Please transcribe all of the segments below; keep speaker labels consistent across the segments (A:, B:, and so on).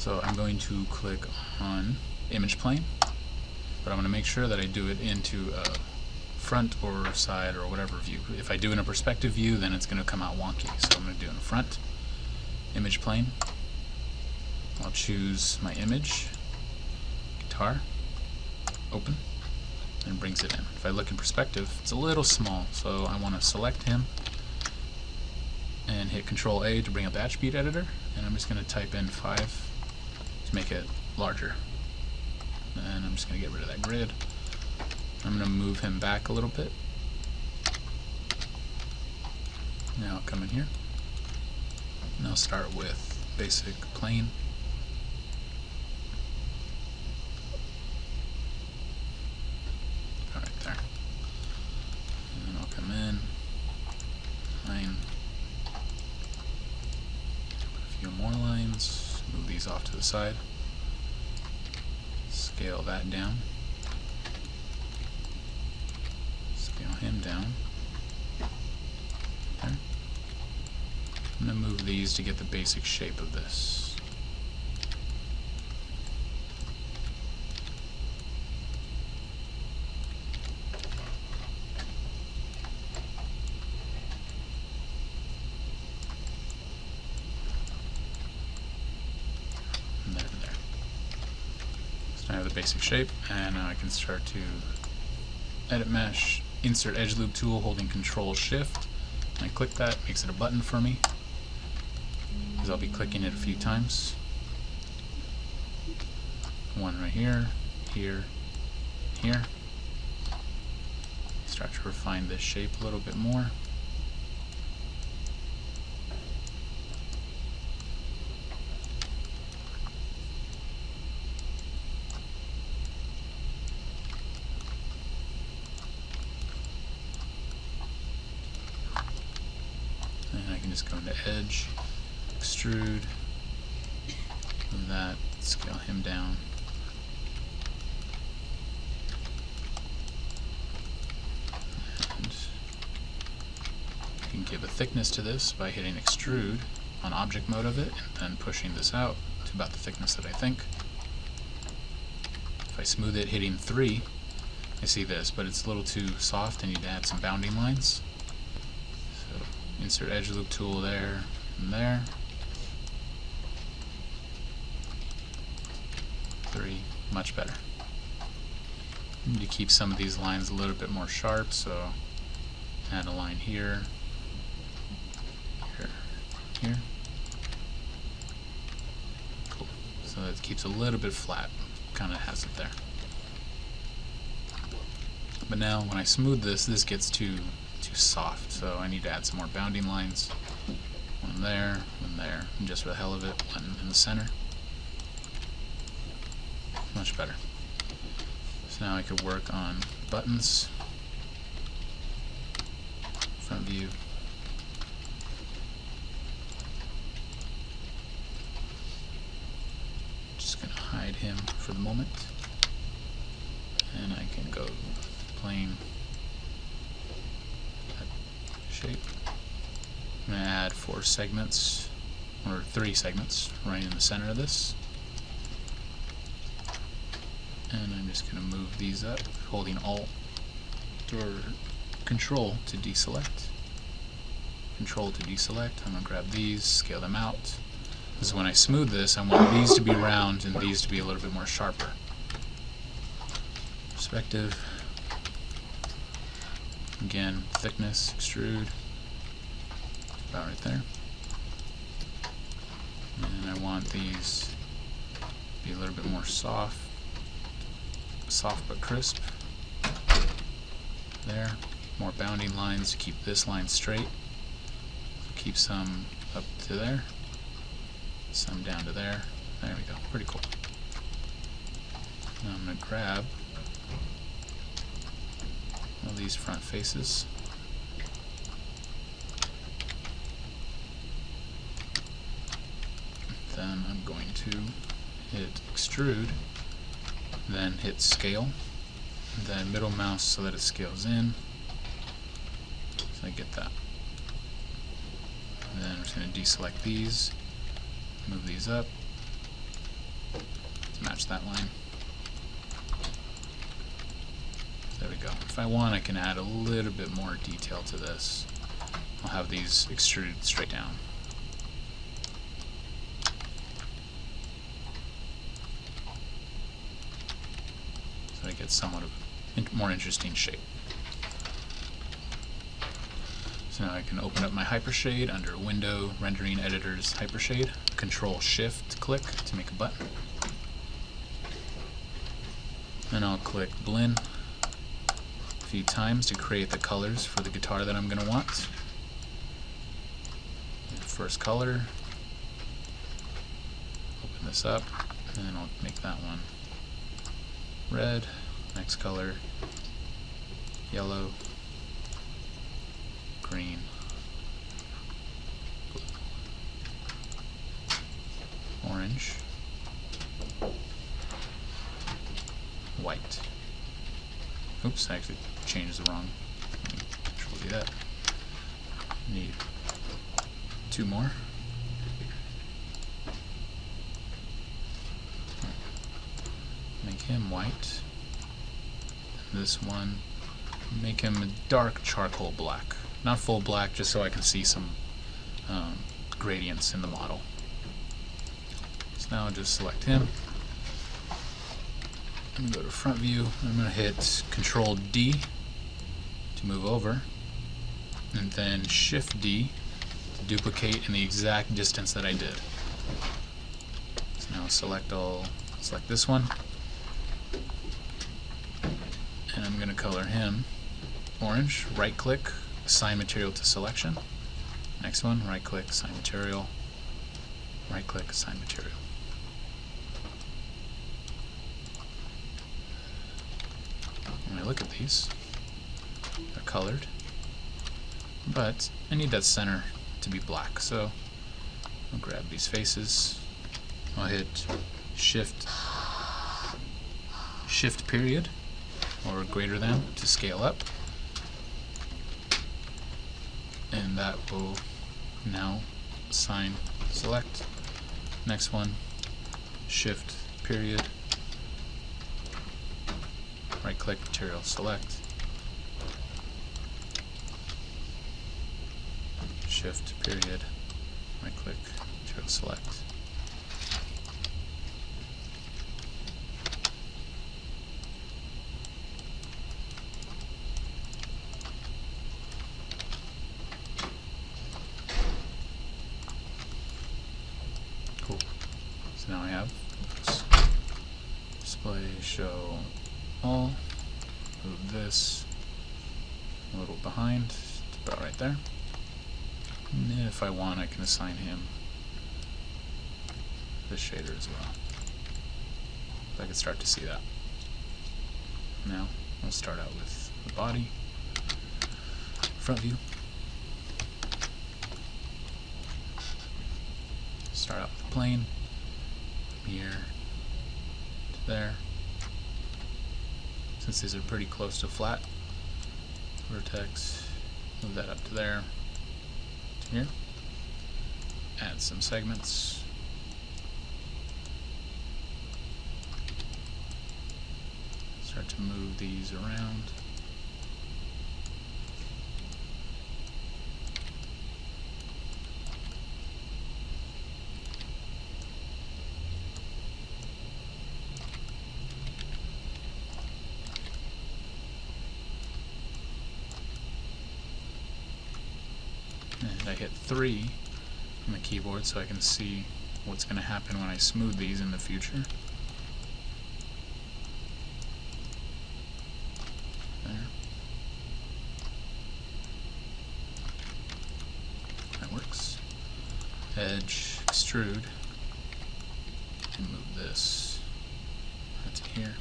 A: So I'm going to click on image plane, but I'm going to make sure that I do it into a front or side or whatever view. If I do in a perspective view, then it's going to come out wonky. So I'm going to do it in front, image plane. I'll choose my image, guitar, open, and brings it in. If I look in perspective, it's a little small, so I want to select him and hit Control A to bring up the attribute editor, and I'm just going to type in 5 to make it larger. And I'm just going to get rid of that grid. I'm going to move him back a little bit. Now I'll come in here, and I'll start with basic plane. Right there. And then I'll come in, line, put a few more lines, move these off to the side, scale that down, scale him down. There. I'm going to move these to get the basic shape of this. There. So I have the basic shape, and now I can start to edit mesh, insert edge loop tool, holding Control Shift. And I click that, makes it a button for me, because I'll be clicking it a few times. One right here, here, here. Start to refine this shape a little bit more. And I can just go into Edge, Extrude, and that, scale him down. And you can give a thickness to this by hitting Extrude on object mode of it, and then pushing this out to about the thickness that I think. If I smooth it, hitting 3, I see this, but it's a little too soft. I need to add some bounding lines. Insert edge loop tool there and there. 3, much better. I need to keep some of these lines a little bit more sharp, so add a line here, here, here. Cool. So it keeps a little bit flat, kind of has it there. But now when I smooth this, this gets too soft, so I need to add some more bounding lines. One there, and just for the hell of it, one in the center. Much better. So now I could work on buttons, front view, just going to hide him for the moment, and I can go plane, shape. I'm going to add 4 segments, or 3 segments, right in the center of this. And I'm just going to move these up, holding Alt or Control to deselect. Control to deselect. I'm going to grab these, scale them out. Because when I smooth this, I want these to be round and these to be a little bit more sharper. Perspective. Again, thickness, extrude, about right there. And I want these to be a little bit more soft but crisp. There. More bounding lines to keep this line straight. Keep some up to there, some down to there. There we go. Pretty cool. Now I'm going to grab all these front faces. Then I'm going to hit Extrude, then hit Scale, then middle mouse so that it scales in. So I get that. And then I'm just going to deselect these, move these up, to match that line. There we go. If I want, I can add a little bit more detail to this. I'll have these extruded straight down. So I get somewhat of a more interesting shape. So now I can open up my hypershade under Window, Rendering Editors, Hypershade. Control-Shift-click to make a button. Then I'll click Blend a few times to create the colors for the guitar that I'm going to want. First color, open this up, and then I'll make that one red. Next color, yellow, green, blue, orange, white. Oops, I actually changed the wrong. Control do that. Need 2 more. Make him white. This one, make him a dark charcoal black. Not full black, just so I can see some gradients in the model. So now I'll just select him. I'm going to go to front view. I'm going to hit Control D to move over, and then Shift D to duplicate in the exact distance that I did. So now select this one, and I'm going to color him orange. Right click, assign material to selection. Next one, right click, assign material. Right click, assign material. When I look at these, they're colored, but I need that center to be black, so I'll grab these faces. I'll hit Shift period or greater than to scale up, and that will now assign select. Next one, Shift period, right click, material, select, Shift period, right click, material, select. Cool. So now I have display, show all, move this a little behind, it's about right there. And if I want, I can assign him this shader as well. So I can start to see that. Now, we'll start out with the body, front view. Start out with the plane, from here to there. Since these are pretty close to flat, vertex, move that up to there, to here. Add some segments. Start to move these around. And I hit 3 on the keyboard so I can see what's going to happen when I smooth these in the future. There. That works. Edge, extrude, and move this right to here.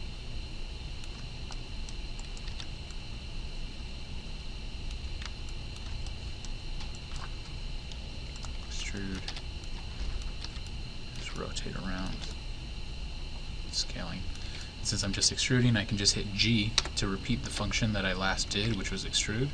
A: Just rotate around, scaling. And since I'm just extruding, I can just hit G to repeat the function that I last did, which was extrude.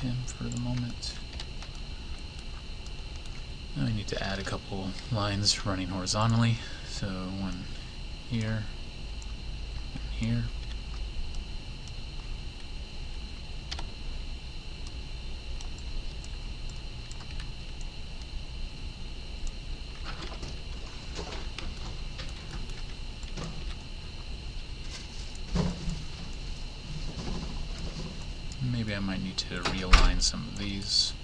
A: him for the moment. Now I need to add a couple lines running horizontally. So one here, one here. Maybe I might need to realign some of these.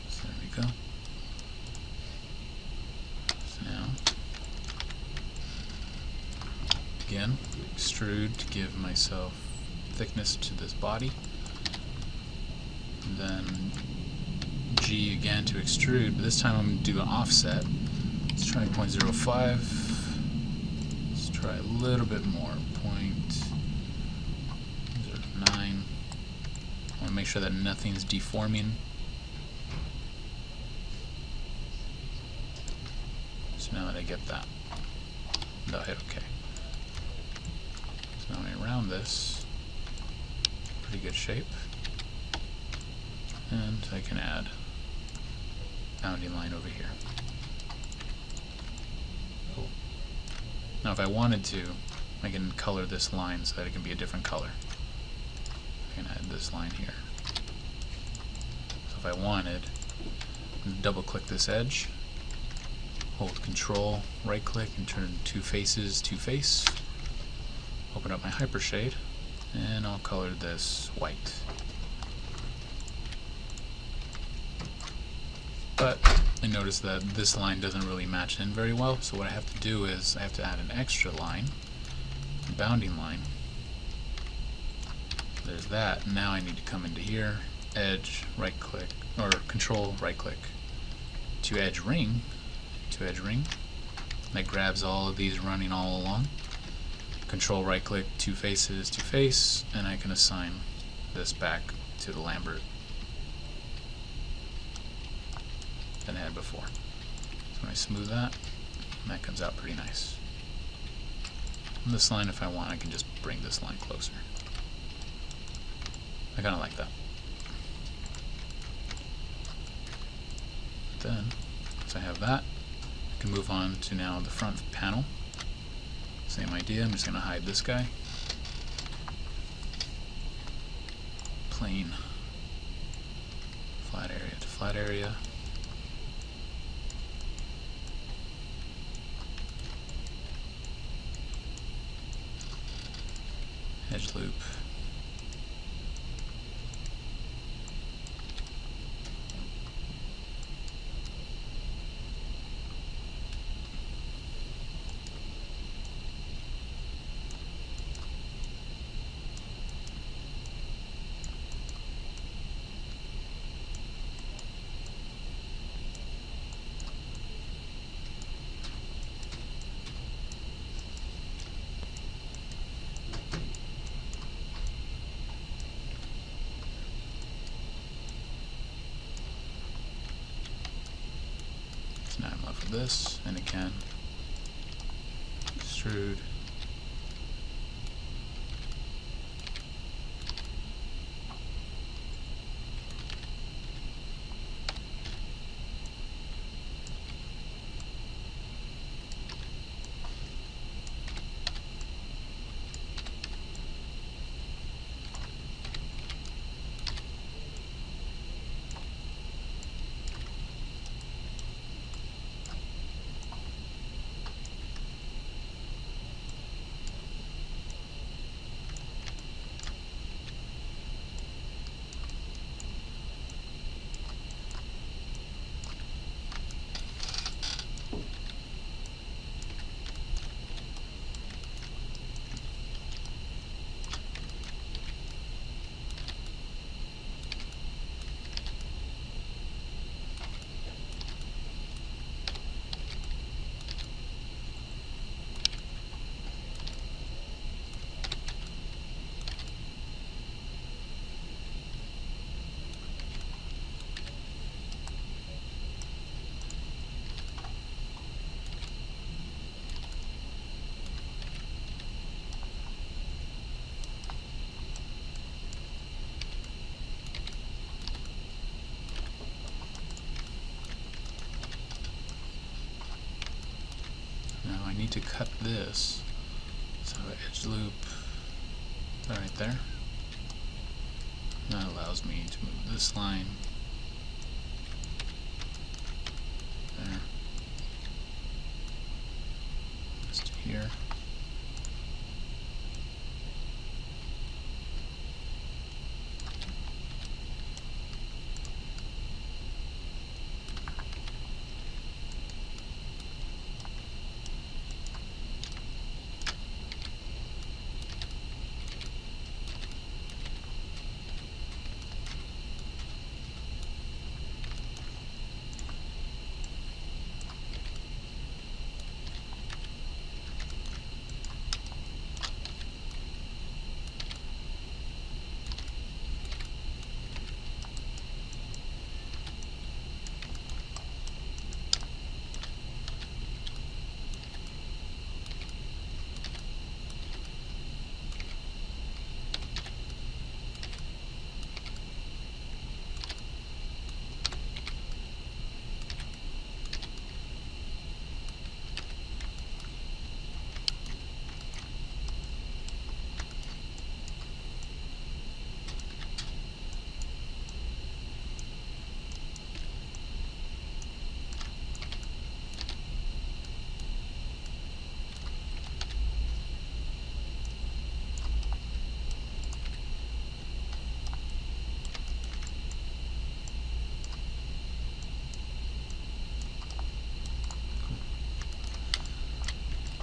A: So there we go. So now, again, extrude to give myself thickness to this body. Then G again to extrude, but this time I'm going to do an offset. Let's try 0.05. Let's try a little bit more, 0.09. I want to make sure that nothing's deforming. So now that I get that, I'll hit OK. So now when I round this, pretty good shape. And I can add bounding line over here. Cool. Now if I wanted to, I can color this line so that it can be a different color. I can add this line here. So if I wanted, double click this edge, hold Control, right click and turn two faces to face, open up my hypershade, and I'll color this white. But I notice that this line doesn't really match in very well, so what I have to do is I have to add an extra line, a bounding line. There's that. Now I need to come into here, edge, right click, or Control, right click, to edge ring, that grabs all of these running all along. Control, right click, two faces to face, and I can assign this back to the Lambert than I had before. So when I smooth that, that comes out pretty nice. And this line, if I want, I can just bring this line closer. I kind of like that. Then, once I have that, I can move on to now the front panel. Same idea, I'm just going to hide this guy. Plane, flat area to flat area. Edge loop. Now I'm left with this, and again, extrude, to cut this. So edge loop right there. That allows me to move this line there, just here.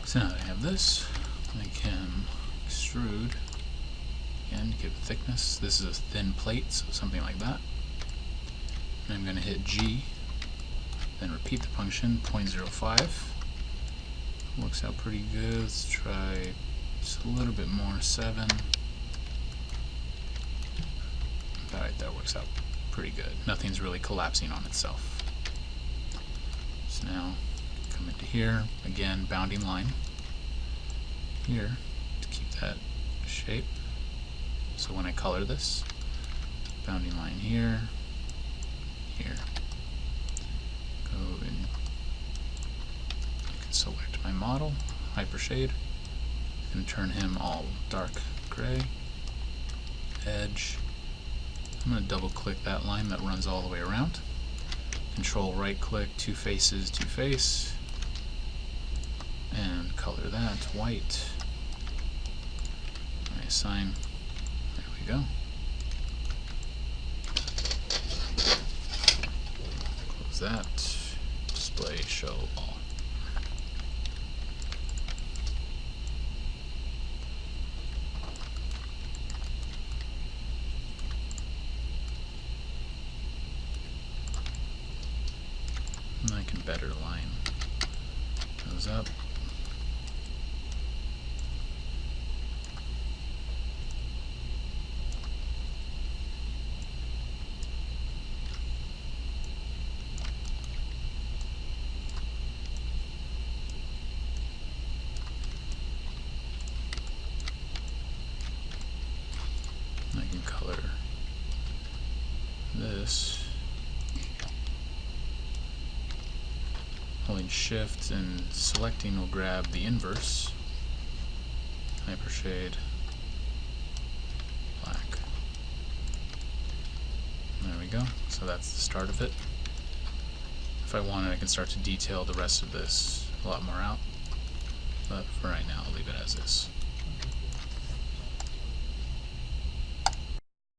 A: So now that I have this, I can extrude again to give thickness. This is a thin plate, so something like that. And I'm going to hit G, then repeat the function, 0.05. Works out pretty good. Let's try just a little bit more, 7. Alright, that works out pretty good. Nothing's really collapsing on itself. So now come into here, again, bounding line here to keep that shape. So when I color this, bounding line here, here. Go and I can select my model, hypershade, and turn him all dark gray. Edge. I'm going to double click that line that runs all the way around. Control right click, two faces, two face, and color that white. I assign, there we go. Close that, display show all. And I can better line those up. I can color this. Holding shift and selecting will grab the inverse, hypershade, black. There we go. So that's the start of it. If I wanted, I can start to detail the rest of this a lot more out, but for right now I'll leave it as is.